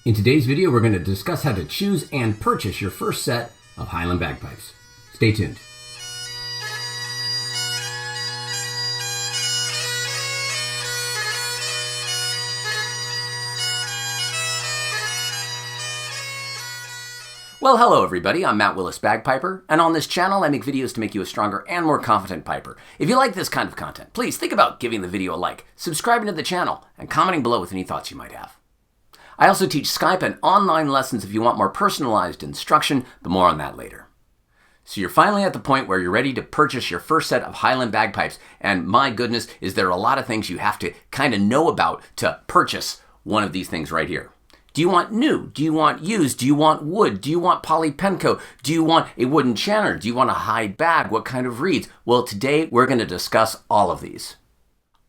In today's video, we're going to discuss how to choose and purchase your first set of Highland bagpipes. Stay tuned. Well, hello everybody, I'm Matt Willis Bagpiper, and on this channel I make videos to make you a stronger and more confident piper. If you like this kind of content, please think about giving the video a like, subscribing to the channel, and commenting below with any thoughts you might have. I also teach Skype and online lessons if you want more personalized instruction, but more on that later. So you're finally at the point where you're ready to purchase your first set of Highland bagpipes, and my goodness, is there a lot of things you have to kind of know about to purchase one of these things right here. Do you want new? Do you want used? Do you want wood? Do you want polypenco? Do you want a wooden chanter? Do you want a hide bag? What kind of reeds? Well, today we're going to discuss all of these.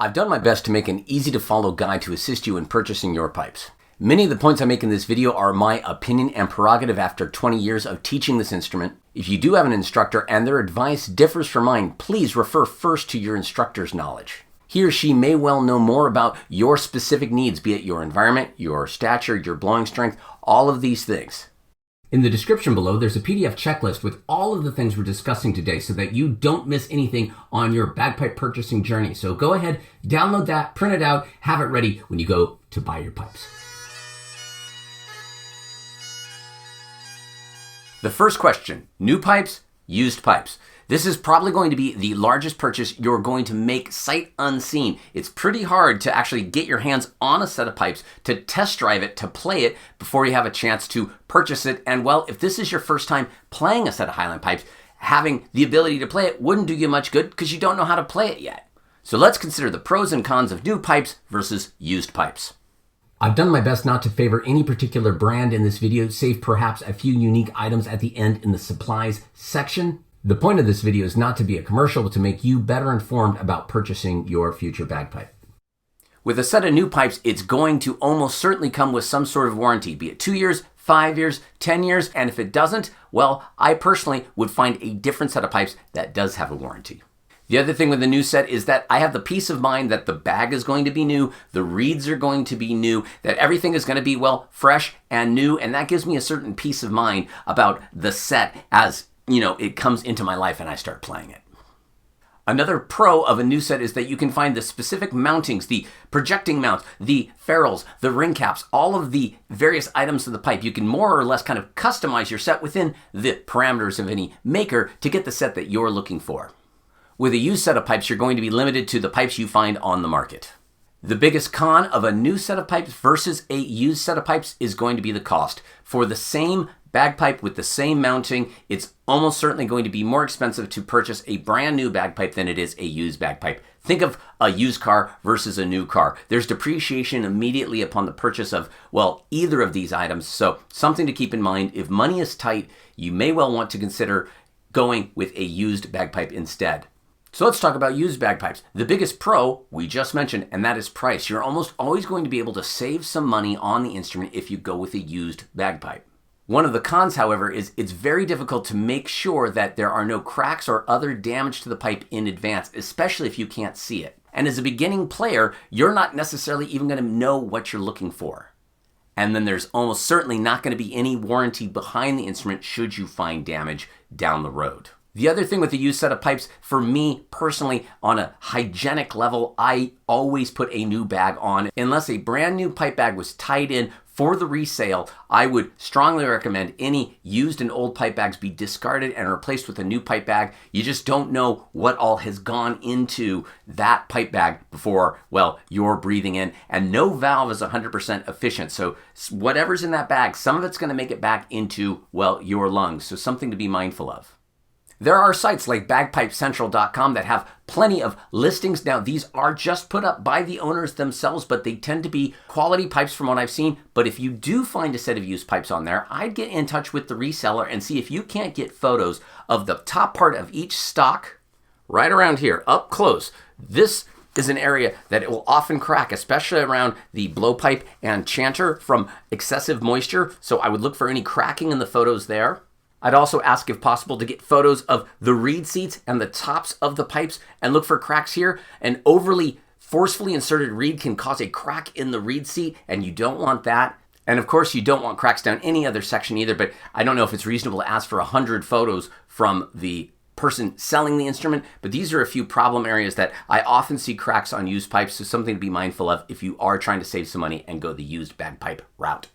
I've done my best to make an easy to follow guide to assist you in purchasing your pipes. Many of the points I make in this video are my opinion and prerogative after 20 years of teaching this instrument. If you do have an instructor and their advice differs from mine, please refer first to your instructor's knowledge. He or she may well know more about your specific needs, be it your environment, your stature, your blowing strength, all of these things. In the description below, there's a PDF checklist with all of the things we're discussing today so that you don't miss anything on your bagpipe purchasing journey. So go ahead, download that, print it out, have it ready when you go to buy your pipes. The first question, new pipes, used pipes. This is probably going to be the largest purchase you're going to make sight unseen. It's pretty hard to actually get your hands on a set of pipes, to test drive it, to play it before you have a chance to purchase it. And well, if this is your first time playing a set of Highland pipes, having the ability to play it wouldn't do you much good because you don't know how to play it yet. So let's consider the pros and cons of new pipes versus used pipes. I've done my best not to favor any particular brand in this video, save perhaps a few unique items at the end in the supplies section. The point of this video is not to be a commercial, but to make you better informed about purchasing your future bagpipe. With a set of new pipes, it's going to almost certainly come with some sort of warranty, be it 2 years, 5 years, 10 years, and if it doesn't, well, I personally would find a different set of pipes that does have a warranty. The other thing with the new set is that I have the peace of mind that the bag is going to be new, the reeds are going to be new, that everything is going to be, well, fresh and new, and that gives me a certain peace of mind about the set as, you know, it comes into my life and I start playing it. Another pro of a new set is that you can find the specific mountings, the projecting mounts, the ferrules, the ring caps, all of the various items of the pipe. You can more or less kind of customize your set within the parameters of any maker to get the set that you're looking for. With a used set of pipes, you're going to be limited to the pipes you find on the market. The biggest con of a new set of pipes versus a used set of pipes is going to be the cost. For the same bagpipe with the same mounting, it's almost certainly going to be more expensive to purchase a brand new bagpipe than it is a used bagpipe. Think of a used car versus a new car. There's depreciation immediately upon the purchase of, well, either of these items. So something to keep in mind, if money is tight, you may well want to consider going with a used bagpipe instead. So let's talk about used bagpipes. The biggest pro we just mentioned, and that is price. You're almost always going to be able to save some money on the instrument if you go with a used bagpipe. One of the cons, however, is it's very difficult to make sure that there are no cracks or other damage to the pipe in advance, especially if you can't see it. And as a beginning player, you're not necessarily even going to know what you're looking for. And then there's almost certainly not going to be any warranty behind the instrument should you find damage down the road. The other thing with the used set of pipes, for me personally, on a hygienic level, I always put a new bag on. Unless a brand new pipe bag was tied in for the resale, I would strongly recommend any used and old pipe bags be discarded and replaced with a new pipe bag. You just don't know what all has gone into that pipe bag before, well, you're breathing in. And no valve is 100% efficient. So whatever's in that bag, some of it's going to make it back into, well, your lungs. So something to be mindful of. There are sites like bagpipecentral.com that have plenty of listings. Now, these are just put up by the owners themselves, but they tend to be quality pipes from what I've seen. But if you do find a set of used pipes on there, I'd get in touch with the reseller and see if you can't get photos of the top part of each stock right around here, up close. This is an area that it will often crack, especially around the blowpipe and chanter from excessive moisture. So I would look for any cracking in the photos there. I'd also ask if possible to get photos of the reed seats and the tops of the pipes and look for cracks here. An overly forcefully inserted reed can cause a crack in the reed seat and you don't want that. And of course, you don't want cracks down any other section either, but I don't know if it's reasonable to ask for 100 photos from the person selling the instrument, but these are a few problem areas that I often see cracks on used pipes, so something to be mindful of if you are trying to save some money and go the used bagpipe route.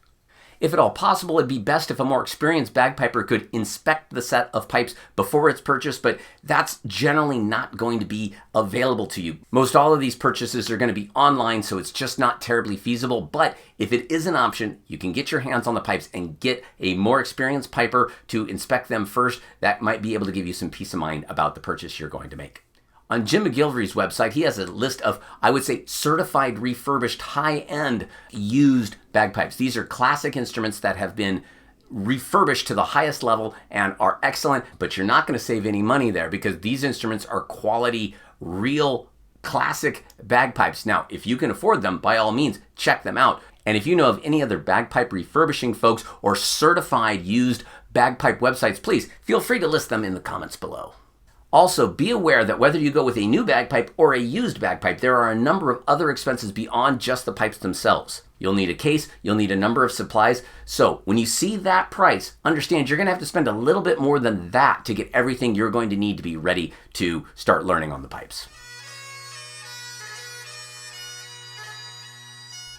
If at all possible, it'd be best if a more experienced bagpiper could inspect the set of pipes before it's purchased, but that's generally not going to be available to you. Most all of these purchases are going to be online, so it's just not terribly feasible, but if it is an option, you can get your hands on the pipes and get a more experienced piper to inspect them first. That might be able to give you some peace of mind about the purchase you're going to make. On Jim McGilvery's website, he has a list of, I would say, certified refurbished high-end used bagpipes. These are classic instruments that have been refurbished to the highest level and are excellent, but you're not going to save any money there because these instruments are quality, real, classic bagpipes. Now, if you can afford them, by all means, check them out. And if you know of any other bagpipe refurbishing folks or certified used bagpipe websites, please feel free to list them in the comments below. Also, be aware that whether you go with a new bagpipe or a used bagpipe, there are a number of other expenses beyond just the pipes themselves. You'll need a case, you'll need a number of supplies. So when you see that price, understand you're going to have to spend a little bit more than that to get everything you're going to need to be ready to start learning on the pipes.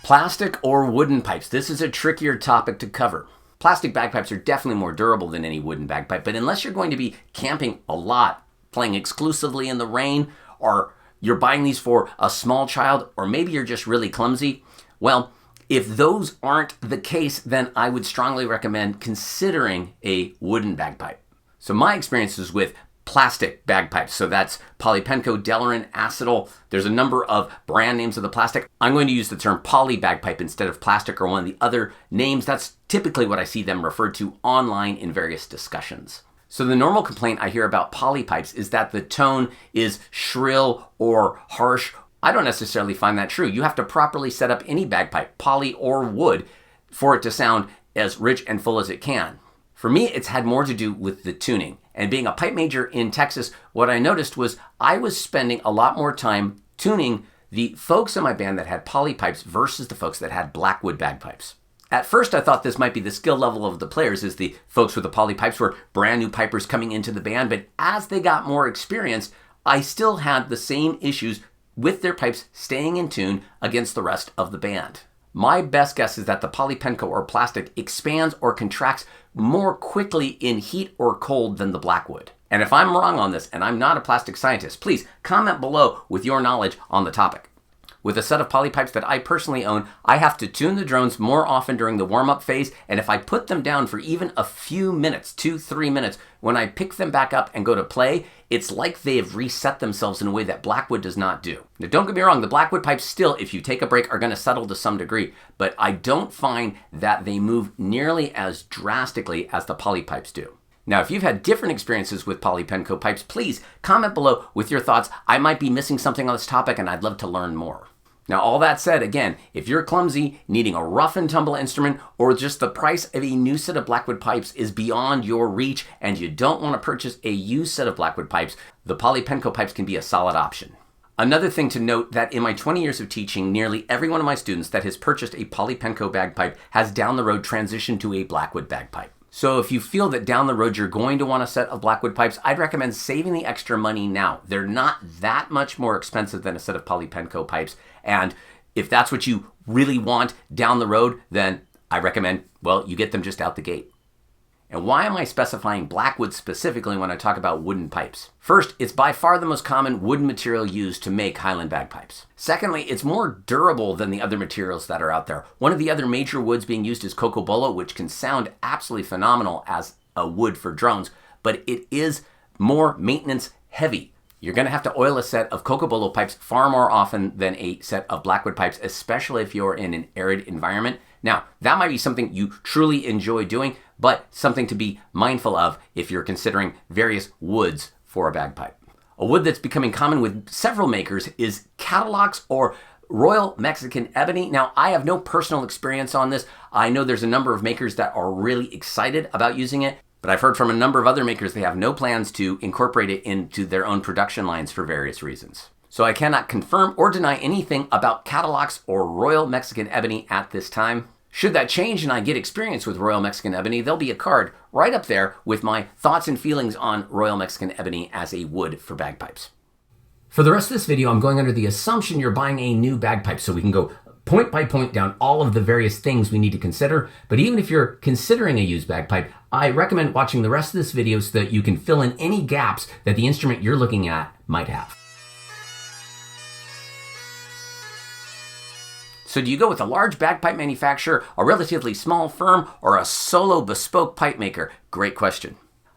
Plastic or wooden pipes. This is a trickier topic to cover. Plastic bagpipes are definitely more durable than any wooden bagpipe, but unless you're going to be camping a lot, playing exclusively in the rain, or you're buying these for a small child, or maybe you're just really clumsy, well, if those aren't the case, then I would strongly recommend considering a wooden bagpipe. So my experience is with plastic bagpipes. So that's Polypenco, Delarin, Acetal. There's a number of brand names of the plastic. I'm going to use the term poly bagpipe instead of plastic or one of the other names. That's typically what I see them referred to online in various discussions. So the normal complaint I hear about poly pipes is that the tone is shrill or harsh. I don't necessarily find that true. You have to properly set up any bagpipe, poly or wood, for it to sound as rich and full as it can. For me, it's had more to do with the tuning. And being a pipe major in Texas, what I noticed was I was spending a lot more time tuning the folks in my band that had poly pipes versus the folks that had Blackwood bagpipes. At first, I thought this might be the skill level of the players, as the folks with the poly pipes were brand new pipers coming into the band, but as they got more experienced, I still had the same issues with their pipes staying in tune against the rest of the band. My best guess is that the Polypenco or plastic expands or contracts more quickly in heat or cold than the Blackwood. And if I'm wrong on this, and I'm not a plastic scientist, please comment below with your knowledge on the topic. With a set of poly pipes that I personally own, I have to tune the drones more often during the warm-up phase, and if I put them down for even a few minutes, 2-3 minutes, when I pick them back up and go to play, it's like they have reset themselves in a way that Blackwood does not do. Now, don't get me wrong, the Blackwood pipes still, if you take a break, are going to settle to some degree, but I don't find that they move nearly as drastically as the poly pipes do. Now, if you've had different experiences with Polypenco pipes, please comment below with your thoughts. I might be missing something on this topic, and I'd love to learn more. Now, all that said, again, if you're clumsy, needing a rough and tumble instrument, or just the price of a new set of Blackwood pipes is beyond your reach, and you don't want to purchase a used set of Blackwood pipes, the Polypenco pipes can be a solid option. Another thing to note that in my 20 years of teaching, nearly every one of my students that has purchased a Polypenco bagpipe has down the road transitioned to a Blackwood bagpipe. So if you feel that down the road you're going to want a set of Blackwood pipes, I'd recommend saving the extra money now. They're not that much more expensive than a set of Polypenco pipes. And if that's what you really want down the road, then I recommend, well, you get them just out the gate. And why am I specifying Blackwood specifically when I talk about wooden pipes? First, it's by far the most common wooden material used to make Highland bagpipes. Secondly, it's more durable than the other materials that are out there. One of the other major woods being used is cocobolo, which can sound absolutely phenomenal as a wood for drones, but it is more maintenance heavy. You're going to have to oil a set of cocobolo pipes far more often than a set of Blackwood pipes, especially if you're in an arid environment. Now, that might be something you truly enjoy doing, but something to be mindful of if you're considering various woods for a bagpipe. A wood that's becoming common with several makers is Cadillacs or Royal Mexican Ebony. Now, I have no personal experience on this. I know there's a number of makers that are really excited about using it, but I've heard from a number of other makers they have no plans to incorporate it into their own production lines for various reasons. So I cannot confirm or deny anything about Cadillacs or Royal Mexican Ebony at this time. Should that change and I get experience with Royal Mexican Ebony, there'll be a card right up there with my thoughts and feelings on Royal Mexican Ebony as a wood for bagpipes. For the rest of this video, I'm going under the assumption you're buying a new bagpipe, so we can go point by point down all of the various things we need to consider. But even if you're considering a used bagpipe, I recommend watching the rest of this video so that you can fill in any gaps that the instrument you're looking at might have. So do you go with a large bagpipe manufacturer, a relatively small firm, or a solo bespoke pipe maker? Great question.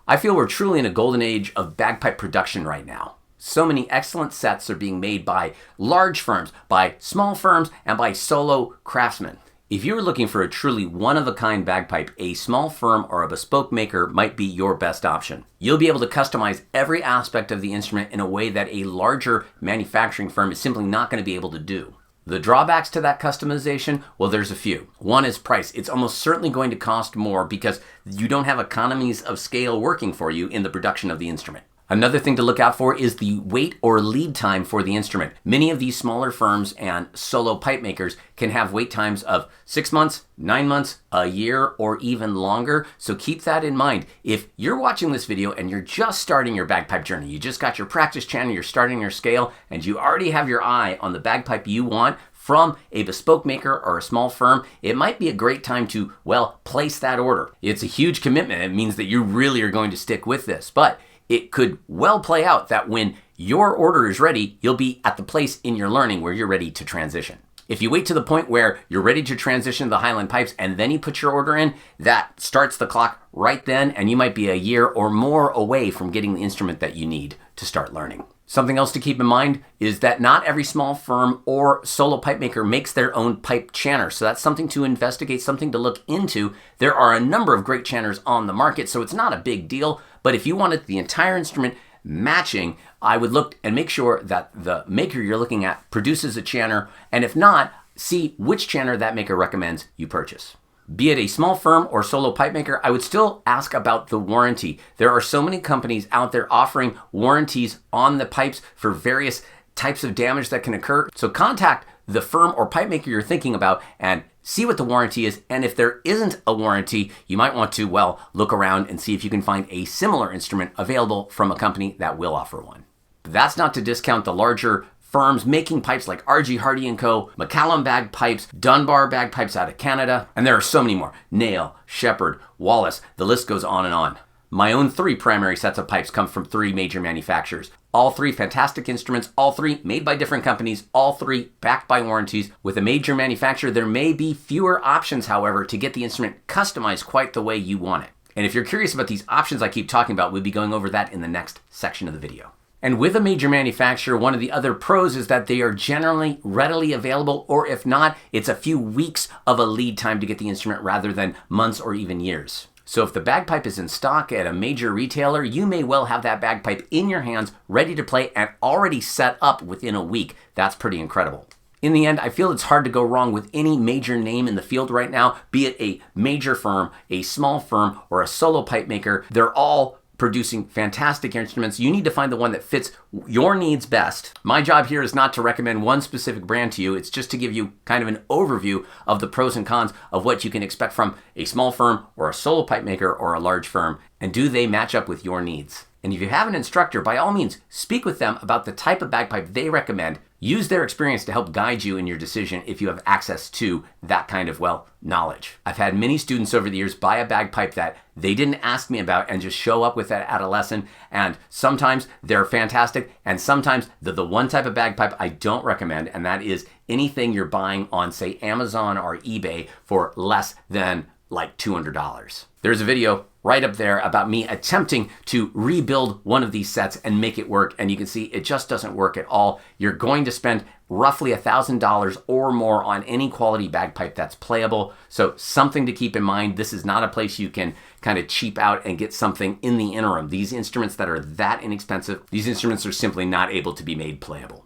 I feel we're truly in a golden age of bagpipe production right now. So many excellent sets are being made by large firms, by small firms, and by solo craftsmen. If you're looking for a truly one-of-a-kind bagpipe, a small firm or a bespoke maker might be your best option. You'll be able to customize every aspect of the instrument in a way that a larger manufacturing firm is simply not going to be able to do. The drawbacks to that customization, well, there's a few. One is price. It's almost certainly going to cost more because you don't have economies of scale working for you in the production of the instrument. Another thing to look out for is the wait or lead time for the instrument. Many of these smaller firms and solo pipe makers can have wait times of 6 months, 9 months, a year, or even longer. So keep that in mind. If you're watching this video and you're just starting your bagpipe journey, you just got your practice channel, you're starting your scale, and you already have your eye on the bagpipe you want from a bespoke maker or a small firm, it might be a great time to, well, place that order. It's a huge commitment. It means that you really are going to stick with this. But it could well play out that when your order is ready, you'll be at the place in your learning where you're ready to transition. If you wait to the point where you're ready to transition to the Highland pipes and then you put your order in, that starts the clock right then, and you might be a year or more away from getting the instrument that you need to start learning. Something else to keep in mind is that not every small firm or solo pipe maker makes their own pipe chanter. So that's something to investigate, something to look into. There are a number of great chanters on the market, so it's not a big deal. But if you wanted the entire instrument matching, I would look and make sure that the maker you're looking at produces a chanter. And if not, see which chanter that maker recommends you purchase. Be it a small firm or solo pipe maker, I would still ask about the warranty. There are so many companies out there offering warranties on the pipes for various types of damage that can occur. So contact the firm or pipe maker you're thinking about and see what the warranty is. And if there isn't a warranty, you might want to, well, look around and see if you can find a similar instrument available from a company that will offer one. But that's not to discount the larger firms making pipes like R.G. Hardy & Co., McCallum Bagpipes, Dunbar Bagpipes out of Canada, and there are so many more. Nail, Shepherd, Wallace, the list goes on and on. My own 3 primary sets of pipes come from 3 major manufacturers. All 3 fantastic instruments, all 3 made by different companies, all 3 backed by warranties. With a major manufacturer, there may be fewer options, however, to get the instrument customized quite the way you want it. And if you're curious about these options I keep talking about, we'll be going over that in the next section of the video. And with a major manufacturer, one of the other pros is that they are generally readily available, or if not, it's a few weeks of a lead time to get the instrument rather than months or even years. So if the bagpipe is in stock at a major retailer, you may well have that bagpipe in your hands, ready to play and already set up within a week. That's pretty incredible. In the end, I feel it's hard to go wrong with any major name in the field right now, be it a major firm, a small firm, or a solo pipe maker. They're all producing fantastic instruments. You need to find the one that fits your needs best. My job here is not to recommend one specific brand to you. It's just to give you kind of an overview of the pros and cons of what you can expect from a small firm or a solo pipe maker or a large firm, and do they match up with your needs? And if you have an instructor, by all means, speak with them about the type of bagpipe they recommend. Use their experience to help guide you in your decision if you have access to that kind of, well, knowledge. I've had many students over the years buy a bagpipe that they didn't ask me about and just show up with that at a lesson. And sometimes they're fantastic, and sometimes they're the one type of bagpipe I don't recommend, and that is anything you're buying on, say, Amazon or eBay for less than like $200. There's a video right up there about me attempting to rebuild one of these sets and make it work, and you can see it just doesn't work at all. You're going to spend roughly $1,000 or more on any quality bagpipe that's playable. So something to keep in mind. This is not a place you can kind of cheap out and get something in the interim. These instruments that are that inexpensive, these instruments are simply not able to be made playable.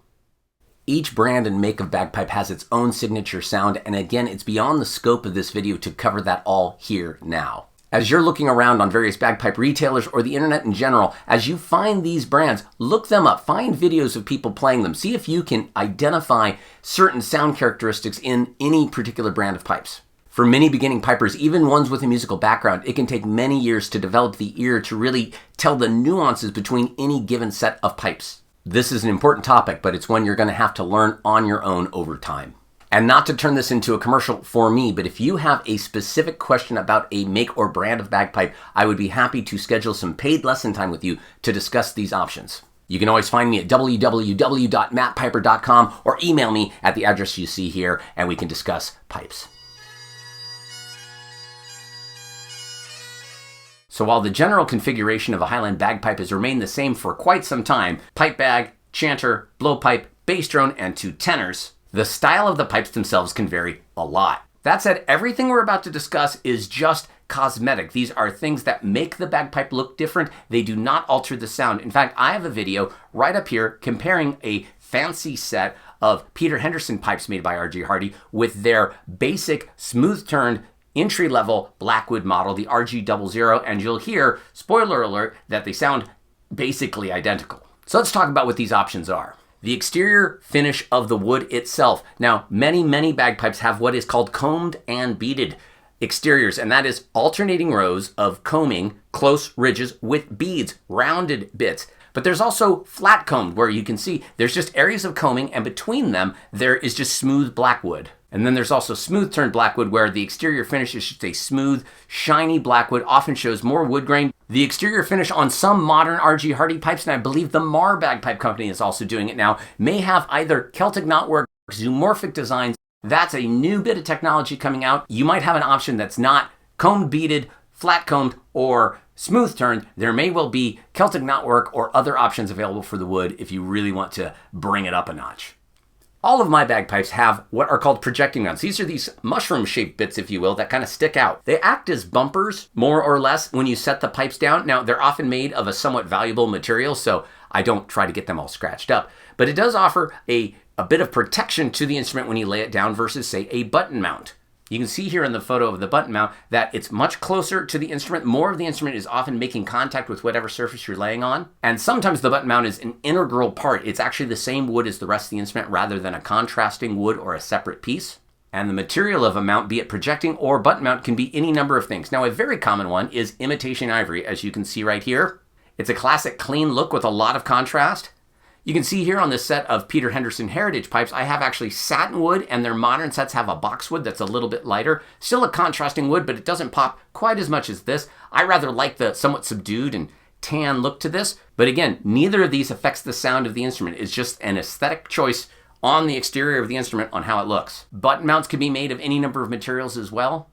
Each brand and make of bagpipe has its own signature sound, and again, it's beyond the scope of this video to cover that all here now. As you're looking around on various bagpipe retailers or the internet in general, as you find these brands, look them up, find videos of people playing them, see if you can identify certain sound characteristics in any particular brand of pipes. For For many beginning pipers, even ones with a musical background, it can take many years to develop the ear to really tell the nuances between any given set of pipes. This is an important topic, but it's one you're going to have to learn on your own over time. And not to turn this into a commercial for me, but if you have a specific question about a make or brand of bagpipe, I would be happy to schedule some paid lesson time with you to discuss these options. You can always find me at www.mattpiper.com or email me at the address you see here, and we can discuss pipes. So while the general configuration of a Highland bagpipe has remained the same for quite some time, pipe bag, chanter, blowpipe, bass drone, and 2 tenors, the style of the pipes themselves can vary a lot. That said, everything we're about to discuss is just cosmetic. These are things that make the bagpipe look different. They do not alter the sound. In fact, I have a video right up here comparing a fancy set of Peter Henderson pipes made by R.G. Hardy with their basic smooth-turned entry-level Blackwood model, the RG00, and you'll hear, spoiler alert, that they sound basically identical. So let's talk about what these options are. The exterior finish of the wood itself. Now, many bagpipes have what is called combed and beaded exteriors, and that is alternating rows of combing, close ridges with beads, rounded bits. But there's also flat combed, where you can see there's just areas of combing, and between them, there is just smooth Blackwood. And then there's also smooth turned Blackwood, where the exterior finish is just a smooth, shiny Blackwood, often shows more wood grain. The exterior finish on some modern R.G. Hardy pipes, and I believe the Marr Bagpipe Company is also doing it now, may have either Celtic knotwork, zoomorphic designs. That's a new bit of technology coming out. You might have an option that's not combed beaded, flat combed, or smooth turned. There may well be Celtic knotwork or other options available for the wood if you really want to bring it up a notch. All of my bagpipes have what are called projecting mounts. These are these mushroom-shaped bits, if you will, that kind of stick out. They act as bumpers, more or less, when you set the pipes down. Now, they're often made of a somewhat valuable material, so I don't try to get them all scratched up. But it does offer a bit of protection to the instrument when you lay it down versus, say, a button mount. You can see here in the photo of the button mount that it's much closer to the instrument. More of the instrument is often making contact with whatever surface you're laying on. And sometimes the button mount is an integral part. It's actually the same wood as the rest of the instrument rather than a contrasting wood or a separate piece. And the material of a mount, be it projecting or button mount, can be any number of things. Now, a very common one is imitation ivory, as you can see right here. It's a classic clean look with a lot of contrast. You can see here on this set of Peter Henderson Heritage pipes, I have actually satin wood, and their modern sets have a boxwood that's a little bit lighter. Still a contrasting wood, but it doesn't pop quite as much as this. I rather like the somewhat subdued and tan look to this. But again, neither of these affects the sound of the instrument. It's just an aesthetic choice on the exterior of the instrument on how it looks. Button mounts can be made of any number of materials as well.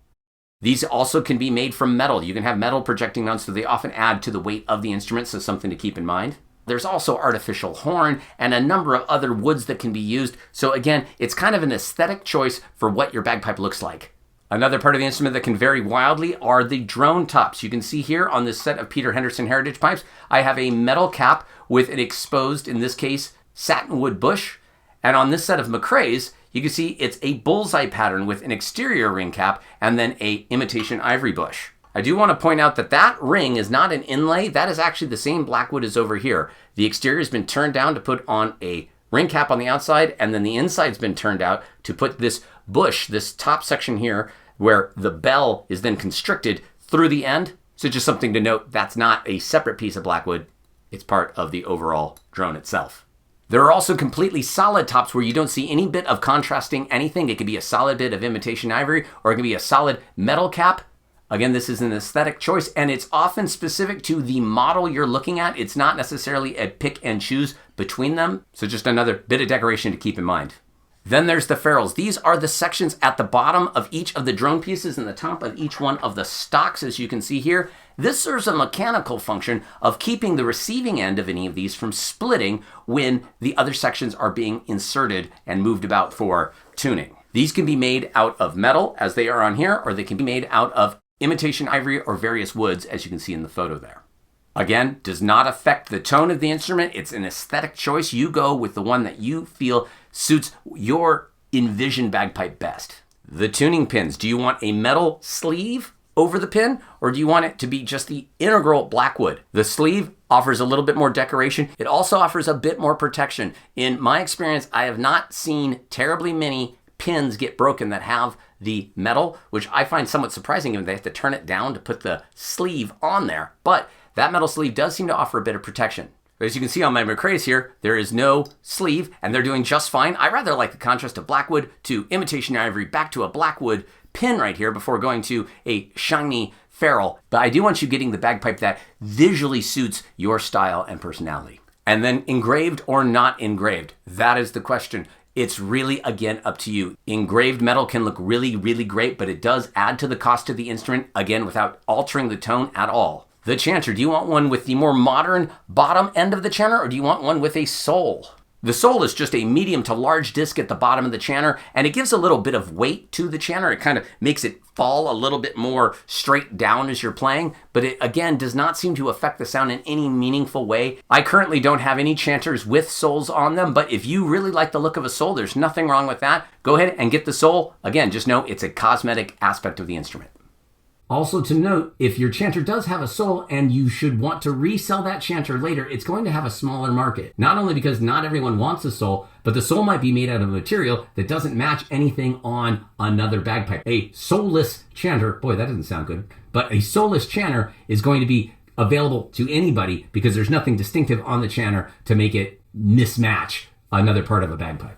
These also can be made from metal. You can have metal projecting mounts, so they often add to the weight of the instrument, so something to keep in mind. There's also artificial horn and a number of other woods that can be used. So again, it's kind of an aesthetic choice for what your bagpipe looks like. Another part of the instrument that can vary wildly are the drone tops. You can see here on this set of Peter Henderson Heritage pipes, I have a metal cap with an exposed, in this case, satinwood bush. And on this set of McRae's, you can see it's a bullseye pattern with an exterior ring cap and then a imitation ivory bush. I do want to point out that that ring is not an inlay. That is actually the same Blackwood as over here. The exterior has been turned down to put on a ring cap on the outside, and then the inside's been turned out to put this bush, this top section here, where the bell is then constricted through the end. So just something to note, that's not a separate piece of Blackwood. It's part of the overall drone itself. There are also completely solid tops where you don't see any bit of contrasting anything. It could be a solid bit of imitation ivory, or it can be a solid metal cap. Again, this is an aesthetic choice, and it's often specific to the model you're looking at. It's not necessarily a pick and choose between them. So just another bit of decoration to keep in mind. Then there's the ferrules. These are the sections at the bottom of each of the drone pieces and the top of each one of the stocks, as you can see here. This serves a mechanical function of keeping the receiving end of any of these from splitting when the other sections are being inserted and moved about for tuning. These can be made out of metal, as they are on here, or they can be made out of imitation ivory or various woods, as you can see in the photo there. Again, does not affect the tone of the instrument. It's an aesthetic choice. You go with the one that you feel suits your envisioned bagpipe best. The tuning pins. Do you want a metal sleeve over the pin, or do you want it to be just the integral Blackwood? The sleeve offers a little bit more decoration. It also offers a bit more protection. In my experience, I have not seen terribly many pins get broken that have the metal, which I find somewhat surprising given they have to turn it down to put the sleeve on there. But that metal sleeve does seem to offer a bit of protection. As you can see on my McRae's here, there is no sleeve and they're doing just fine. I rather like the contrast of Blackwood to imitation ivory back to a Blackwood pin right here before going to a shiny ferrule. But I do want you getting the bagpipe that visually suits your style and personality. And then engraved or not engraved, that is the question. It's really, again, up to you. Engraved metal can look really, really great, but it does add to the cost of the instrument, again, without altering the tone at all. The chanter, do you want one with the more modern bottom end of the chanter, or do you want one with a sole? The sole is just a medium to large disc at the bottom of the chanter, and it gives a little bit of weight to the chanter. It kind of makes it fall a little bit more straight down as you're playing, but it, again, does not seem to affect the sound in any meaningful way. I currently don't have any chanters with soles on them, but if you really like the look of a sole, there's nothing wrong with that. Go ahead and get the sole. Again, just know it's a cosmetic aspect of the instrument. Also to note, if your chanter does have a sole and you should want to resell that chanter later, it's going to have a smaller market. Not only because not everyone wants a sole, but the sole might be made out of a material that doesn't match anything on another bagpipe. A soleless chanter, boy, that doesn't sound good, but a soleless chanter is going to be available to anybody because there's nothing distinctive on the chanter to make it mismatch another part of a bagpipe.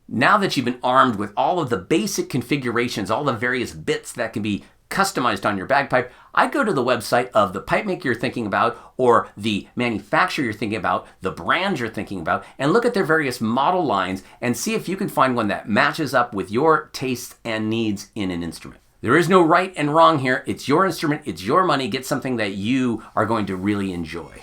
Now that you've been armed with all of the basic configurations, all the various bits that can be customized on your bagpipe, I'd go to the website of the pipe maker you're thinking about or the manufacturer you're thinking about, the brand you're thinking about, and look at their various model lines and see if you can find one that matches up with your tastes and needs in an instrument. There is no right and wrong here. It's your instrument, it's your money. Get something that you are going to really enjoy.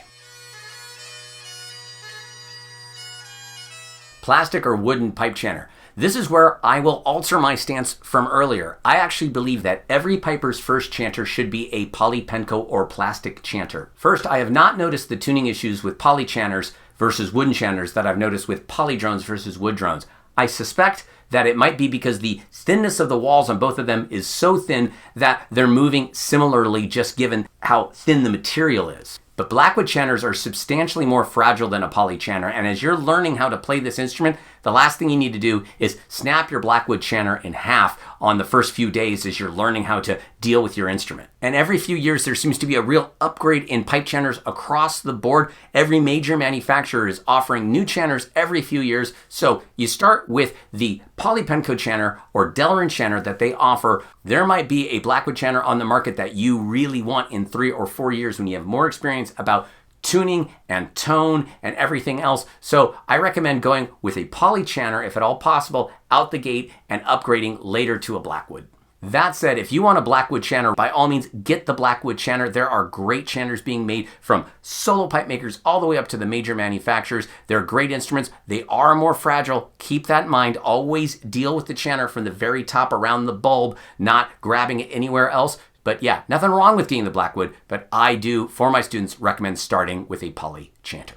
Plastic or wooden pipe chanter. This is where I will alter my stance from earlier. I actually believe that every piper's first chanter should be a polypenco or plastic chanter. First, I have not noticed the tuning issues with poly chanters versus wooden chanters that I've noticed with poly drones versus wood drones. I suspect that it might be because the thinness of the walls on both of them is so thin that they're moving similarly just given how thin the material is. But Blackwood chanters are substantially more fragile than a poly chanter, and as you're learning how to play this instrument, the last thing you need to do is snap your Blackwood chanter in half on the first few days as you're learning how to deal with your instrument. And every few years, there seems to be a real upgrade in pipe chanters across the board. Every major manufacturer is offering new chanters every few years. So you start with the polypenco chanter or Delrin chanter that they offer. There might be a Blackwood chanter on the market that you really want in 3 or 4 years when you have more experience about tuning and tone and everything else. So I recommend going with a poly chanter, if at all possible, out the gate and upgrading later to a Blackwood. That said, if you want a Blackwood chanter, by all means, get the Blackwood chanter. There are great chanters being made from solo pipe makers all the way up to the major manufacturers. They're great instruments. They are more fragile. Keep that in mind. Always deal with the chanter from the very top around the bulb, not grabbing it anywhere else. But yeah, nothing wrong with getting the Blackwood, but I do, for my students, recommend starting with a poly chanter.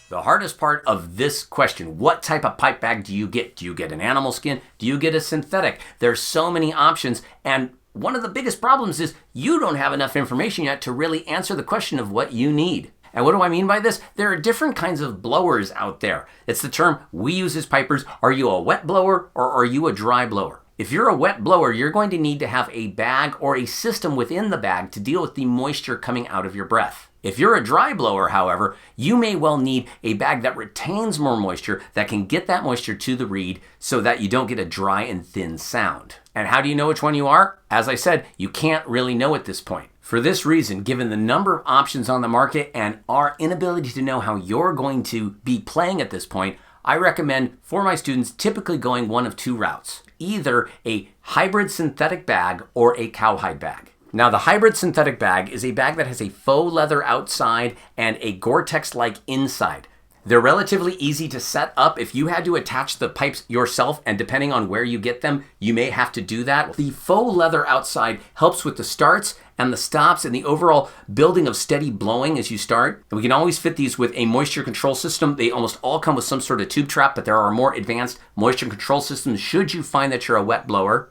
The hardest part of this question, what type of pipe bag do you get? Do you get an animal skin? Do you get a synthetic? There's so many options, and one of the biggest problems is you don't have enough information yet to really answer the question of what you need. And what do I mean by this? There are different kinds of blowers out there. It's the term we use as pipers. Are you a wet blower or are you a dry blower? If you're a wet blower, you're going to need to have a bag or a system within the bag to deal with the moisture coming out of your breath. If you're a dry blower, however, you may well need a bag that retains more moisture, that can get that moisture to the reed so that you don't get a dry and thin sound. And how do you know which one you are? As I said, you can't really know at this point. For this reason, given the number of options on the market and our inability to know how you're going to be playing at this point, I recommend for my students typically going one of two routes, either a hybrid synthetic bag or a cowhide bag. Now, the hybrid synthetic bag is a bag that has a faux leather outside and a Gore-Tex-like inside. They're relatively easy to set up. If you had to attach the pipes yourself, and depending on where you get them, you may have to do that. The faux leather outside helps with the starts and the stops and the overall building of steady blowing as you start. And we can always fit these with a moisture control system. They almost all come with some sort of tube trap, but there are more advanced moisture control systems should you find that you're a wet blower.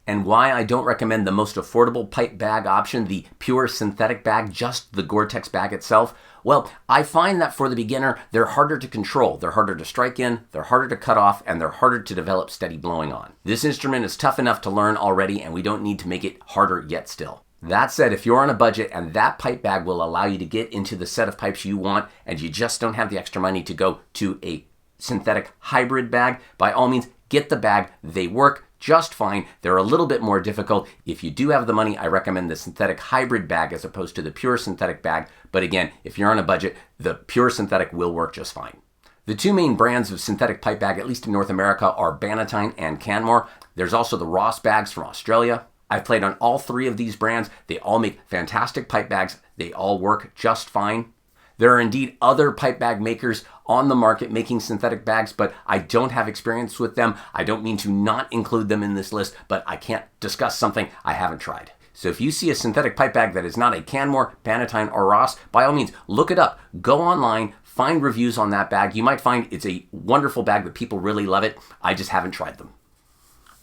And why I don't recommend the most affordable pipe bag option, the pure synthetic bag, just the Gore-Tex bag itself. Well, I find that for the beginner, they're harder to control. They're harder to strike in, they're harder to cut off, and they're harder to develop steady blowing on. This instrument is tough enough to learn already, and we don't need to make it harder yet still. That said, if you're on a budget and that pipe bag will allow you to get into the set of pipes you want, and you just don't have the extra money to go to a synthetic hybrid bag, by all means, get the bag. They work just fine. They're a little bit more difficult. If you do have the money, I recommend the synthetic hybrid bag as opposed to the pure synthetic bag. But again, if you're on a budget, the pure synthetic will work just fine. The two main brands of synthetic pipe bag, at least in North America, are Bannatyne and Canmore. There's also the Ross bags from Australia. I've played on all three of these brands. They all make fantastic pipe bags. They all work just fine. There are indeed other pipe bag makers on the market making synthetic bags, but I don't have experience with them. I don't mean to not include them in this list, but I can't discuss something I haven't tried. So if you see a synthetic pipe bag that is not a Canmore, Bannatyne, or Ross, by all means, look it up. Go online, find reviews on that bag. You might find it's a wonderful bag that people really love it. I just haven't tried them.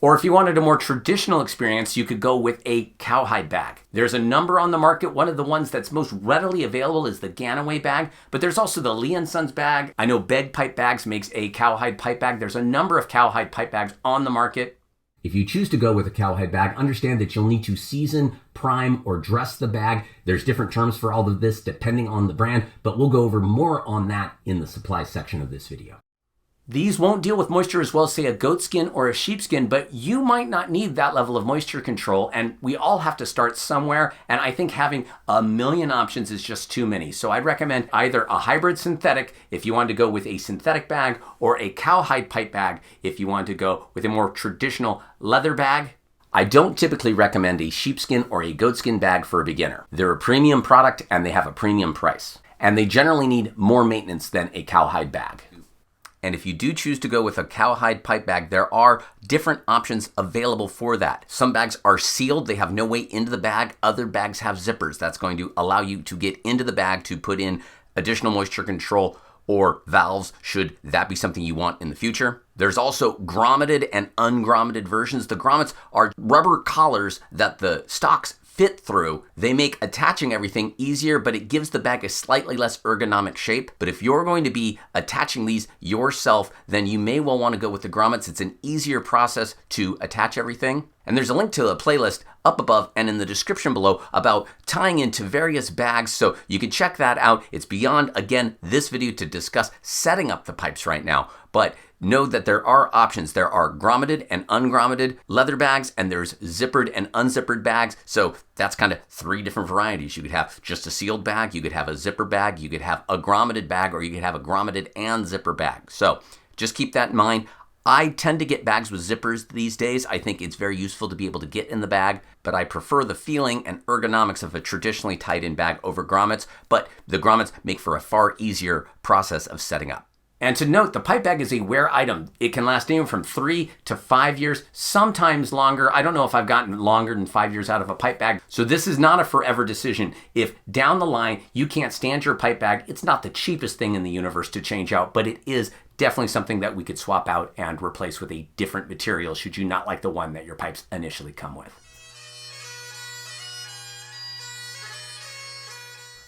Or if you wanted a more traditional experience, you could go with a cowhide bag. There's a number on the market. One of the ones that's most readily available is the Ganaway bag, but there's also the Lee & Sons bag. I know Bagpipe Bags makes a cowhide pipe bag. There's a number of cowhide pipe bags on the market. If you choose to go with a cowhide bag, understand that you'll need to season, prime, or dress the bag. There's different terms for all of this depending on the brand, but we'll go over more on that in the supply section of this video. These won't deal with moisture as well as, say, a goatskin or a sheepskin, but you might not need that level of moisture control, and we all have to start somewhere, and I think having a million options is just too many. So I'd recommend either a hybrid synthetic if you want to go with a synthetic bag, or a cowhide pipe bag if you want to go with a more traditional leather bag. I don't typically recommend a sheepskin or a goatskin bag for a beginner. They're a premium product, and they have a premium price, and they generally need more maintenance than a cowhide bag. And if you do choose to go with a cowhide pipe bag, there are different options available for that. Some bags are sealed, they have no way into the bag. Other bags have zippers. That's going to allow you to get into the bag to put in additional moisture control or valves, should that be something you want in the future. There's also grommeted and ungrommeted versions. The grommets are rubber collars that the stocks fit through. They make attaching everything easier, but it gives the bag a slightly less ergonomic shape. But if you're going to be attaching these yourself, then you may well want to go with the grommets. It's an easier process to attach everything. And there's a link to a playlist up above and in the description below about tying into various bags, so you can check that out. It's beyond, again, this video to discuss setting up the pipes right now, but know that there are options. There are grommeted and ungrommeted leather bags, and there's zippered and unzippered bags. So that's kind of three different varieties. You could have just a sealed bag, you could have a zipper bag, you could have a grommeted bag, or you could have a grommeted and zipper bag. So just keep that in mind. I tend to get bags with zippers these days. I think it's very useful to be able to get in the bag, but I prefer the feeling and ergonomics of a traditionally tied-in bag over grommets, but the grommets make for a far easier process of setting up. And to note, the pipe bag is a wear item. It can last anywhere from 3 to 5 years, sometimes longer. I don't know if I've gotten longer than 5 years out of a pipe bag. So this is not a forever decision. If down the line you can't stand your pipe bag, it's not the cheapest thing in the universe to change out, but it is definitely something that we could swap out and replace with a different material should you not like the one that your pipes initially come with.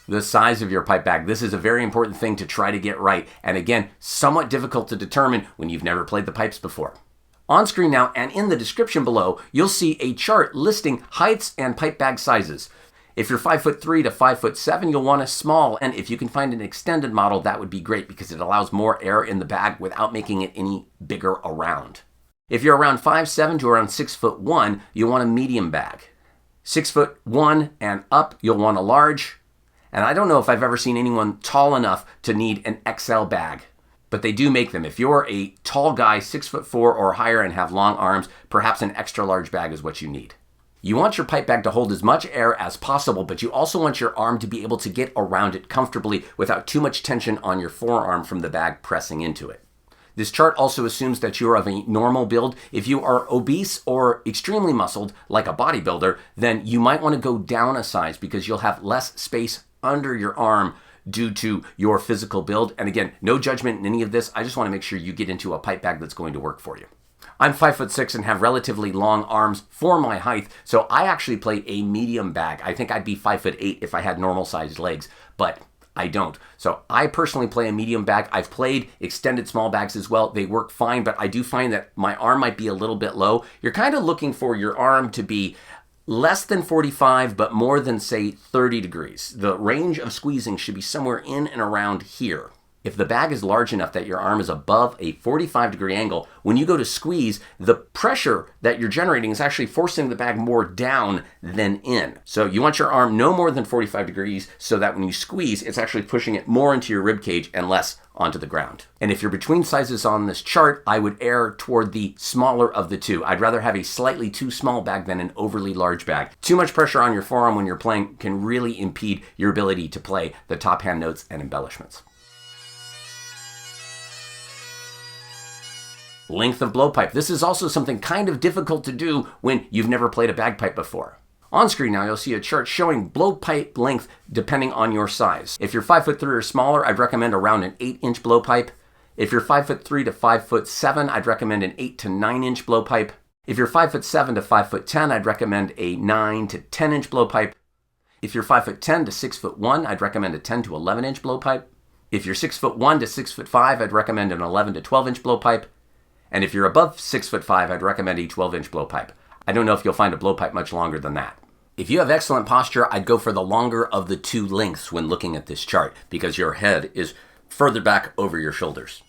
The size of your pipe bag. This is a very important thing to try to get right, and again, somewhat difficult to determine when you've never played the pipes before. On screen now and in the description below, you'll see a chart listing heights and pipe bag sizes. If you're 5'3" to 5'7", you'll want a small, and if you can find an extended model, that would be great because it allows more air in the bag without making it any bigger around. If you're around 5'7" to around 6'1", you'll want a medium bag. 6'1" and up, you'll want a large. And I don't know if I've ever seen anyone tall enough to need an XL bag, but they do make them. If you're a tall guy, 6'4" or higher and have long arms, perhaps an extra large bag is what you need. You want your pipe bag to hold as much air as possible, but you also want your arm to be able to get around it comfortably without too much tension on your forearm from the bag pressing into it. This chart also assumes that you're of a normal build. If you are obese or extremely muscled, like a bodybuilder, then you might want to go down a size because you'll have less space under your arm due to your physical build. And again, no judgment in any of this. I just want to make sure you get into a pipe bag that's going to work for you. I'm 5'6" and have relatively long arms for my height, so I actually play a medium bag. I think I'd be 5'8" if I had normal sized legs, but I don't. So I personally play a medium bag. I've played extended small bags as well. They work fine, but I do find that my arm might be a little bit low. You're kind of looking for your arm to be less than 45, but more than, say, 30 degrees. The range of squeezing should be somewhere in and around here. If the bag is large enough that your arm is above a 45-degree angle, when you go to squeeze, the pressure that you're generating is actually forcing the bag more down than in. So you want your arm no more than 45 degrees so that when you squeeze, it's actually pushing it more into your rib cage and less onto the ground. And if you're between sizes on this chart, I would err toward the smaller of the two. I'd rather have a slightly too small bag than an overly large bag. Too much pressure on your forearm when you're playing can really impede your ability to play the top hand notes and embellishments. Length of blowpipe. This is also something kind of difficult to do when you've never played a bagpipe before. On screen now, you'll see a chart showing blowpipe length depending on your size. If you're 5'3" or smaller, I'd recommend around an 8-inch blowpipe. If you're 5'3" to 5'7", I'd recommend an 8 to 9-inch blowpipe. If you're 5'7" to 5'10", I'd recommend a 9 to 10-inch blowpipe. If you're 5'10" to 6'1", I'd recommend a 10 to 11-inch blowpipe. If you're 6'1" to 6'5", I'd recommend an 11 to 12-inch blowpipe. And if you're above 6'5", I'd recommend a 12-inch blowpipe. I don't know if you'll find a blowpipe much longer than that. If you have excellent posture, I'd go for the longer of the two lengths when looking at this chart because your head is further back over your shoulders.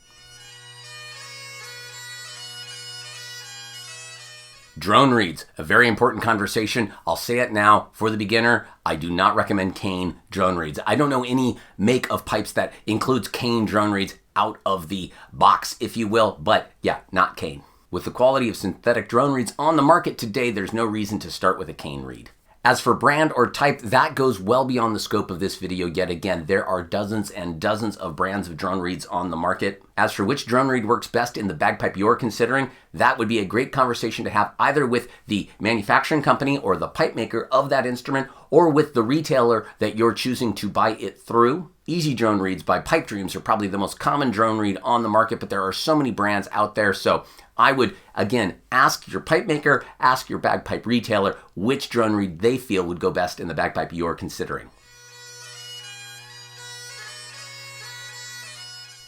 Drone reeds, a very important conversation. I'll say it now, for the beginner, I do not recommend cane drone reeds. I don't know any make of pipes that includes cane drone reeds out of the box, if you will, but yeah, not cane. With the quality of synthetic drone reeds on the market today, there's no reason to start with a cane reed. As for brand or type, that goes well beyond the scope of this video yet again. There are dozens and dozens of brands of drone reeds on the market. As for which drone reed works best in the bagpipe you're considering, that would be a great conversation to have either with the manufacturing company or the pipe maker of that instrument or with the retailer that you're choosing to buy it through. Easy drone reeds by Pipe Dreams are probably the most common drone reed on the market, but there are so many brands out there. So I would, again, ask your pipe maker, ask your bagpipe retailer which drone reed they feel would go best in the bagpipe you're considering.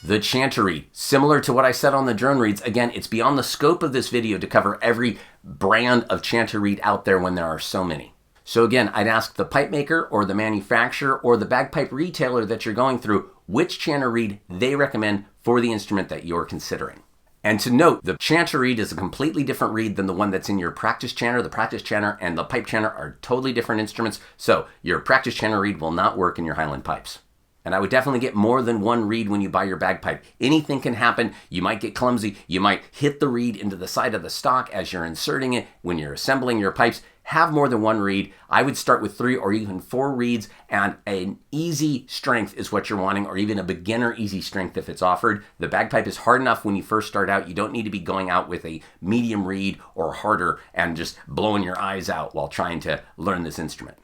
The Chanter reed, similar to what I said on the drone reeds, again, it's beyond the scope of this video to cover every brand of Chanter reed out there when there are so many. So again, I'd ask the pipe maker or the manufacturer or the bagpipe retailer that you're going through which Chanter reed they recommend for the instrument that you're considering. And to note, the Chanter reed is a completely different reed than the one that's in your practice chanter. The practice chanter and the pipe chanter are totally different instruments, so your practice chanter reed will not work in your Highland pipes. And I would definitely get more than one reed when you buy your bagpipe. Anything can happen. You might get clumsy. You might hit the reed into the side of the stock as you're inserting it. When you're assembling your pipes, have more than one reed. I would start with 3 or even 4 reeds, and an easy strength is what you're wanting, or even a beginner easy strength if it's offered. The bagpipe is hard enough when you first start out. You don't need to be going out with a medium reed or harder and just blowing your eyes out while trying to learn this instrument.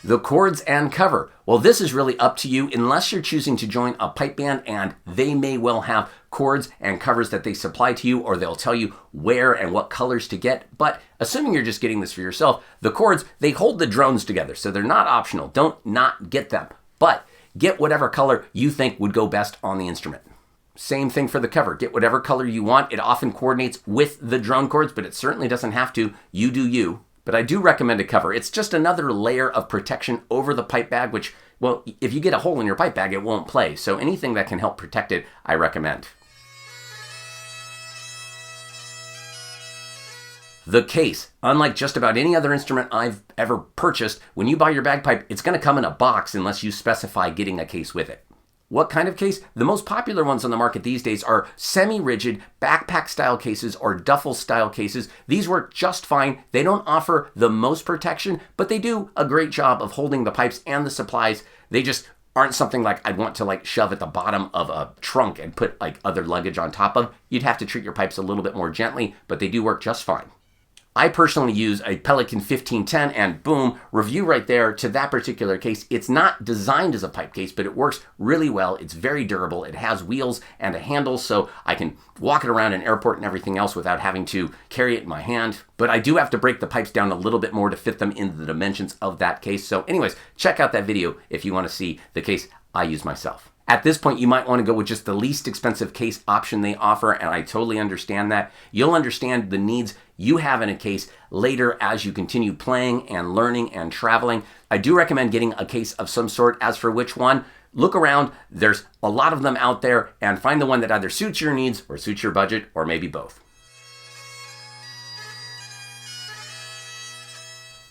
The cords and cover. Well, this is really up to you unless you're choosing to join a pipe band, and they may well have cords and covers that they supply to you, or they'll tell you where and what colors to get. But assuming you're just getting this for yourself, the cords, they hold the drones together, so they're not optional. Don't not get them, but get whatever color you think would go best on the instrument. Same thing for the cover. Get whatever color you want. It often coordinates with the drone cords, but it certainly doesn't have to. You do you. But I do recommend a cover. It's just another layer of protection over the pipe bag, which, well, if you get a hole in your pipe bag, it won't play. So anything that can help protect it, I recommend. The case. Unlike just about any other instrument I've ever purchased, when you buy your bagpipe, it's going to come in a box unless you specify getting a case with it. What kind of case? The most popular ones on the market these days are semi-rigid backpack style cases or duffel style cases. These work just fine. They don't offer the most protection, but they do a great job of holding the pipes and the supplies. They just aren't something like I'd want to shove at the bottom of a trunk and put other luggage on top of. You'd have to treat your pipes a little bit more gently, but they do work just fine. I personally use a Pelican 1510, and boom, review right there to that particular case. It's not designed as a pipe case, but it works really well. It's very durable. It has wheels and a handle, so I can walk it around an airport and everything else without having to carry it in my hand. But I do have to break the pipes down a little bit more to fit them into the dimensions of that case. So anyways, check out that video if you want to see the case I use myself. At this point, you might want to go with just the least expensive case option they offer, and I totally understand that. You'll understand the needs you have in a case later as you continue playing and learning and traveling. I do recommend getting a case of some sort. As for which one, look around. There's a lot of them out there, and find the one that either suits your needs or suits your budget, or maybe both.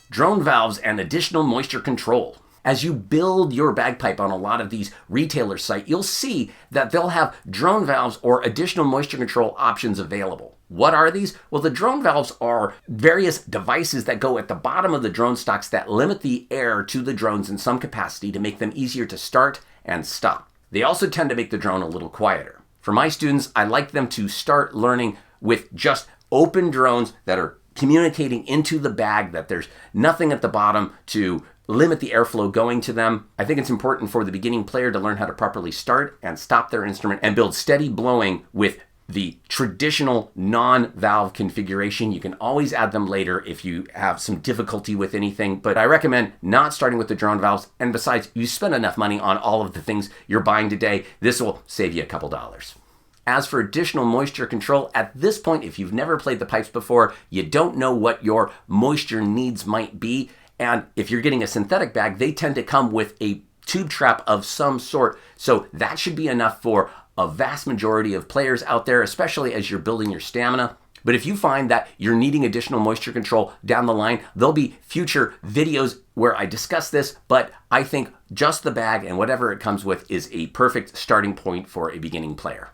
Drone valves and additional moisture control. As you build your bagpipe on a lot of these retailer sites, you'll see that they'll have drone valves or additional moisture control options available. What are these? Well, the drone valves are various devices that go at the bottom of the drone stocks that limit the air to the drones in some capacity to make them easier to start and stop. They also tend to make the drone a little quieter. For my students, I like them to start learning with just open drones that are communicating into the bag, that there's nothing at the bottom to limit the airflow going to them. I think it's important for the beginning player to learn how to properly start and stop their instrument and build steady blowing with the traditional non-valve configuration. You can always add them later if you have some difficulty with anything, but I recommend not starting with the drone valves. And besides, you spend enough money on all of the things you're buying today. This will save you a couple dollars. As for additional moisture control, at this point, if you've never played the pipes before, you don't know what your moisture needs might be. And if you're getting a synthetic bag, they tend to come with a tube trap of some sort. So that should be enough for a vast majority of players out there, especially as you're building your stamina. But if you find that you're needing additional moisture control down the line, there'll be future videos where I discuss this, but I think just the bag and whatever it comes with is a perfect starting point for a beginning player.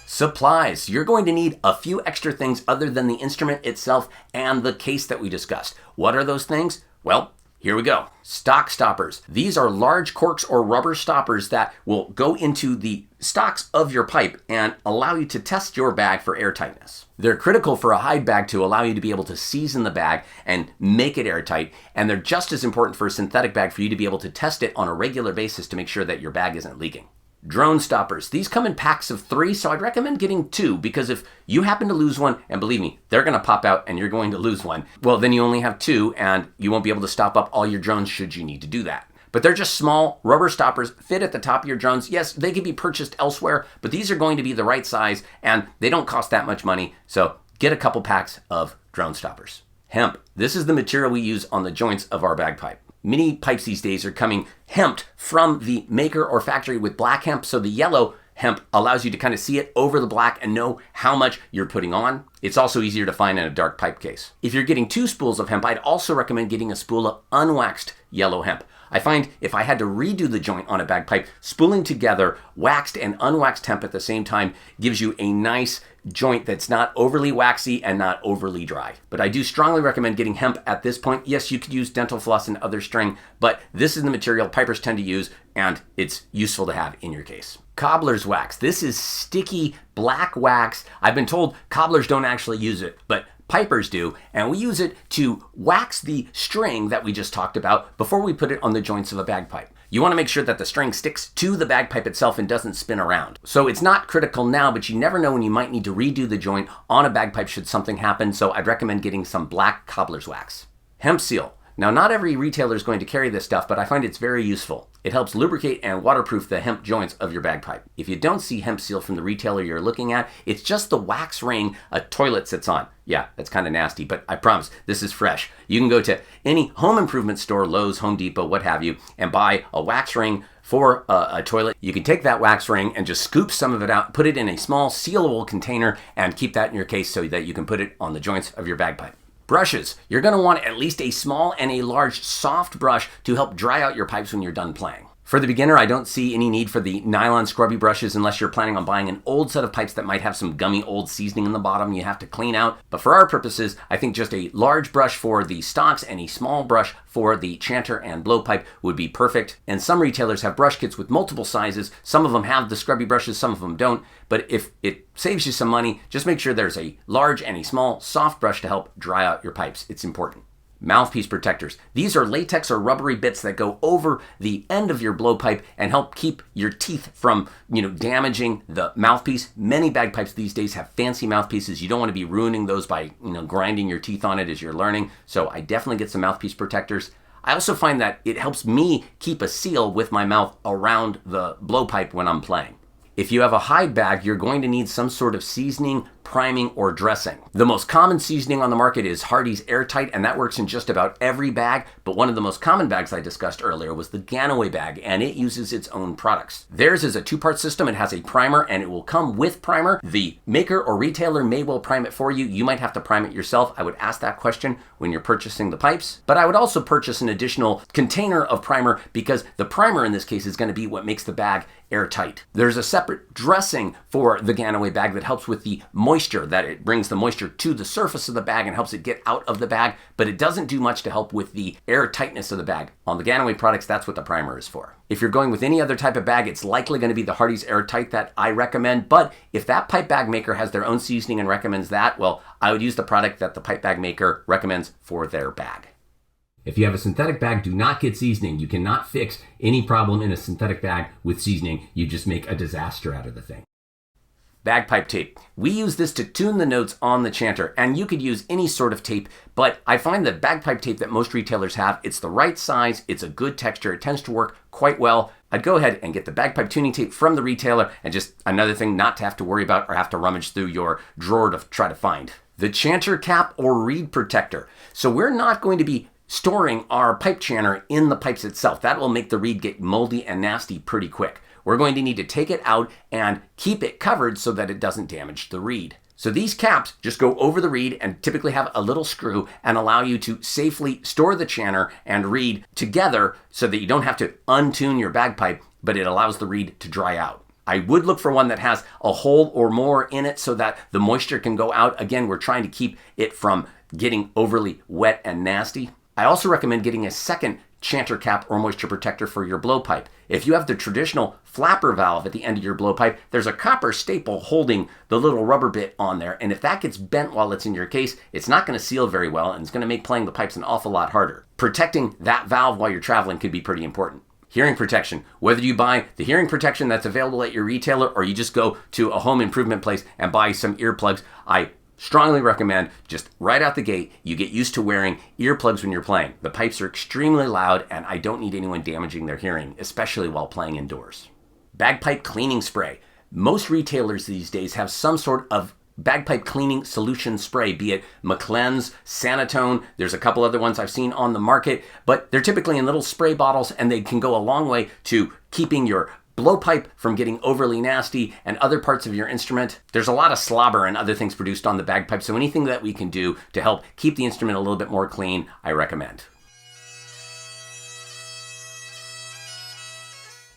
Supplies. You're going to need a few extra things other than the instrument itself and the case that we discussed. What are those things? Well, here we go. Stock stoppers. These are large corks or rubber stoppers that will go into the stocks of your pipe and allow you to test your bag for airtightness. They're critical for a hide bag to allow you to be able to season the bag and make it airtight, and they're just as important for a synthetic bag for you to be able to test it on a regular basis to make sure that your bag isn't leaking. Drone stoppers. These come in packs of 3, so I'd recommend getting 2, because if you happen to lose one, and believe me, they're going to pop out and you're going to lose one, well, then you only have 2 and you won't be able to stop up all your drones should you need to do that. But they're just small rubber stoppers, fit at the top of your drones. Yes, they can be purchased elsewhere, but these are going to be the right size and they don't cost that much money, so get a couple packs of drone stoppers. Hemp. This is the material we use on the joints of our bagpipe. Many pipes these days are coming hemped from the maker or factory with black hemp, so the yellow hemp allows you to kind of see it over the black and know how much you're putting on. It's also easier to find in a dark pipe case. If you're getting 2 spools of hemp, I'd also recommend getting a spool of unwaxed yellow hemp. I find if I had to redo the joint on a bagpipe, spooling together waxed and unwaxed hemp at the same time gives you a nice joint that's not overly waxy and not overly dry. But I do strongly recommend getting hemp at this point. Yes, you could use dental floss and other string, but this is the material pipers tend to use and it's useful to have in your case. Cobbler's wax. This is sticky black wax. I've been told cobblers don't actually use it, but pipers do, and we use it to wax the string that we just talked about before we put it on the joints of a bagpipe. You want to make sure that the string sticks to the bagpipe itself and doesn't spin around. So it's not critical now, but you never know when you might need to redo the joint on a bagpipe should something happen, so I'd recommend getting some black cobbler's wax. Hemp seal. Now, not every retailer is going to carry this stuff, but I find it's very useful. It helps lubricate and waterproof the hemp joints of your bagpipe. If you don't see hemp seal from the retailer you're looking at, it's just the wax ring a toilet sits on. Yeah, that's kind of nasty, but I promise this is fresh. You can go to any home improvement store, Lowe's, Home Depot, what have you, and buy a wax ring for a toilet. You can take that wax ring and just scoop some of it out, put it in a small sealable container, and keep that in your case so that you can put it on the joints of your bagpipe. Brushes. You're going to want at least a small and a large soft brush to help dry out your pipes when you're done playing. For the beginner, I don't see any need for the nylon scrubby brushes unless you're planning on buying an old set of pipes that might have some gummy old seasoning in the bottom you have to clean out. But for our purposes, I think just a large brush for the stocks and a small brush for the Chanter and Blowpipe would be perfect. And some retailers have brush kits with multiple sizes. Some of them have the scrubby brushes, some of them don't. But if it saves you some money, just make sure there's a large and a small soft brush to help dry out your pipes. It's important. Mouthpiece protectors. These are latex or rubbery bits that go over the end of your blowpipe and help keep your teeth from, damaging the mouthpiece. Many bagpipes these days have fancy mouthpieces. You don't want to be ruining those by, grinding your teeth on it as you're learning. So I definitely get some mouthpiece protectors. I also find that it helps me keep a seal with my mouth around the blowpipe when I'm playing. If you have a hide bag, you're going to need some sort of seasoning, priming, or dressing. The most common seasoning on the market is Hardy's Airtight, and that works in just about every bag, but one of the most common bags I discussed earlier was the Ganaway bag, and it uses its own products. Theirs is a two-part system. It has a primer, and it will come with primer. The maker or retailer may well prime it for you. You might have to prime it yourself. I would ask that question when you're purchasing the pipes, but I would also purchase an additional container of primer because the primer in this case is going to be what makes the bag airtight. There's a separate dressing for the Ganaway bag that helps with the moisture, that it brings the moisture to the surface of the bag and helps it get out of the bag, but it doesn't do much to help with the air tightness of the bag. On the Ganaway products, that's what the primer is for. If you're going with any other type of bag, it's likely going to be the Hardy's Airtight that I recommend, but if that pipe bag maker has their own seasoning and recommends that, well, I would use the product that the pipe bag maker recommends for their bag. If you have a synthetic bag, do not get seasoning. You cannot fix any problem in a synthetic bag with seasoning. You just make a disaster out of the thing. Bagpipe tape. We use this to tune the notes on the Chanter, and you could use any sort of tape, but I find the bagpipe tape that most retailers have, it's the right size, it's a good texture, it tends to work quite well. I'd go ahead and get the bagpipe tuning tape from the retailer, and just another thing not to have to worry about or have to rummage through your drawer to try to find. The Chanter cap or reed protector. So we're not going to be storing our pipe chanter in the pipes itself. That will make the reed get moldy and nasty pretty quick. We're going to need to take it out and keep it covered so that it doesn't damage the reed. So these caps just go over the reed and typically have a little screw and allow you to safely store the chanter and reed together so that you don't have to untune your bagpipe, but it allows the reed to dry out. I would look for one that has a hole or more in it so that the moisture can go out. Again, we're trying to keep it from getting overly wet and nasty. I also recommend getting a second Chanter cap or moisture protector for your blowpipe. If you have the traditional flapper valve at the end of your blowpipe, there's a copper staple holding the little rubber bit on there, and if that gets bent while it's in your case, it's not going to seal very well, and it's going to make playing the pipes an awful lot harder. Protecting that valve while you're traveling could be pretty important. Hearing protection. Whether you buy the hearing protection that's available at your retailer or you just go to a home improvement place and buy some earplugs, I strongly recommend just right out the gate, you get used to wearing earplugs when you're playing. The pipes are extremely loud and I don't need anyone damaging their hearing, especially while playing indoors. Bagpipe cleaning spray. Most retailers these days have some sort of bagpipe cleaning solution spray, be it McLean's, Sanitone. There's a couple other ones I've seen on the market, but they're typically in little spray bottles and they can go a long way to keeping your blowpipe from getting overly nasty and other parts of your instrument. There's a lot of slobber and other things produced on the bagpipe, so anything that we can do to help keep the instrument a little bit more clean, I recommend.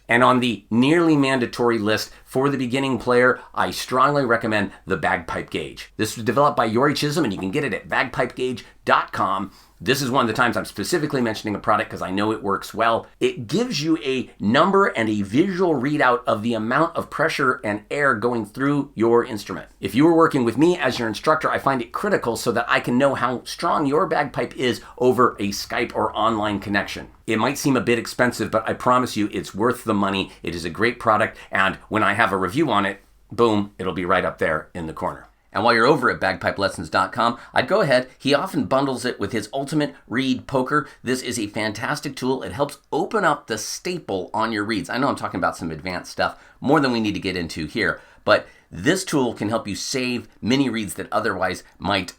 And on the nearly mandatory list for the beginning player, I strongly recommend the bagpipe gauge. This was developed by Yori Chisholm and you can get it at bagpipegauge.com. This is one of the times I'm specifically mentioning a product because I know it works well. It gives you a number and a visual readout of the amount of pressure and air going through your instrument. If you were working with me as your instructor, I find it critical so that I can know how strong your bagpipe is over a Skype or online connection. It might seem a bit expensive, but I promise you it's worth the money. It is a great product, and when I have a review on it, boom, it'll be right up there in the corner. And while you're over at bagpipelessons.com, I'd go ahead. He often bundles it with his Ultimate Reed Poker. This is a fantastic tool. It helps open up the staple on your reeds. I know I'm talking about some advanced stuff, more than we need to get into here, but this tool can help you save many reeds that otherwise might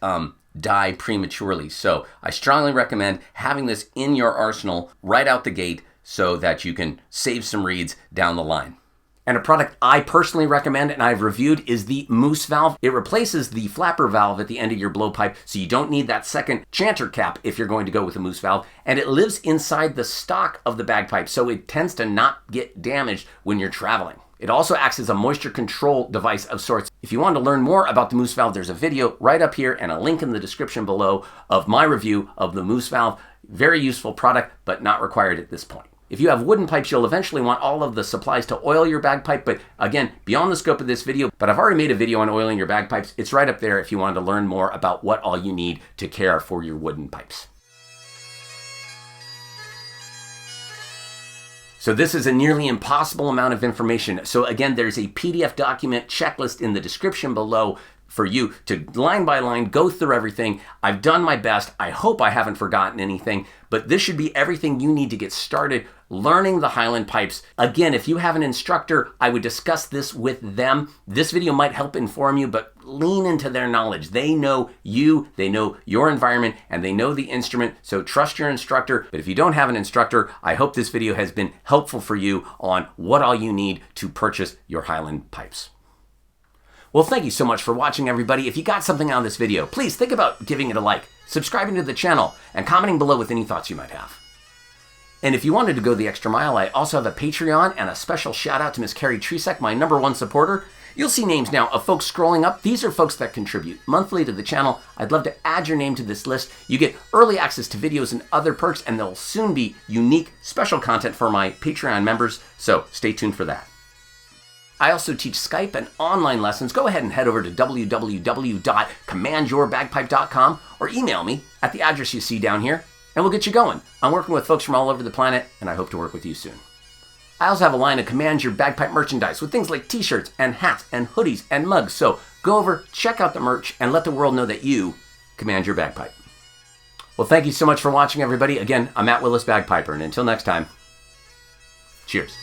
die prematurely. So I strongly recommend having this in your arsenal right out the gate so that you can save some reeds down the line. And a product I personally recommend and I've reviewed is the Moose valve. It replaces the flapper valve at the end of your blowpipe, so you don't need that second chanter cap if you're going to go with a Moose valve. And it lives inside the stock of the bagpipe, so it tends to not get damaged when you're traveling. It also acts as a moisture control device of sorts. If you want to learn more about the Moose valve, there's a video right up here and a link in the description below of my review of the Moose valve. Very useful product, but not required at this point. If you have wooden pipes, you'll eventually want all of the supplies to oil your bagpipe, but again, beyond the scope of this video, but I've already made a video on oiling your bagpipes. It's right up there if you wanted to learn more about what all you need to care for your wooden pipes. So this is a nearly impossible amount of information. So again, there's a PDF document checklist in the description below for you to line by line go through everything. I've done my best. I hope I haven't forgotten anything, but this should be everything you need to get started learning the Highland pipes. Again, if you have an instructor, I would discuss this with them. This video might help inform you, but lean into their knowledge. They know you, they know your environment, and they know the instrument, so trust your instructor. But if you don't have an instructor, I hope this video has been helpful for you on what all you need to purchase your Highland pipes. Well, thank you so much for watching, everybody. If you got something out of this video, please think about giving it a like, subscribing to the channel, and commenting below with any thoughts you might have. And if you wanted to go the extra mile, I also have a Patreon and a special shout out to Miss Carrie Tresek, my #1 supporter. You'll see names now of folks scrolling up. These are folks that contribute monthly to the channel. I'd love to add your name to this list. You get early access to videos and other perks, and there'll soon be unique special content for my Patreon members, so stay tuned for that. I also teach Skype and online lessons. Go ahead and head over to www.commandyourbagpipe.com or email me at the address you see down here, and we'll get you going. I'm working with folks from all over the planet, and I hope to work with you soon. I also have a line of Command Your Bagpipe merchandise with things like t-shirts and hats and hoodies and mugs. So go over, check out the merch, and let the world know that you command your bagpipe. Well, thank you so much for watching, everybody. Again, I'm Matt Willis Bagpiper, and until next time, cheers.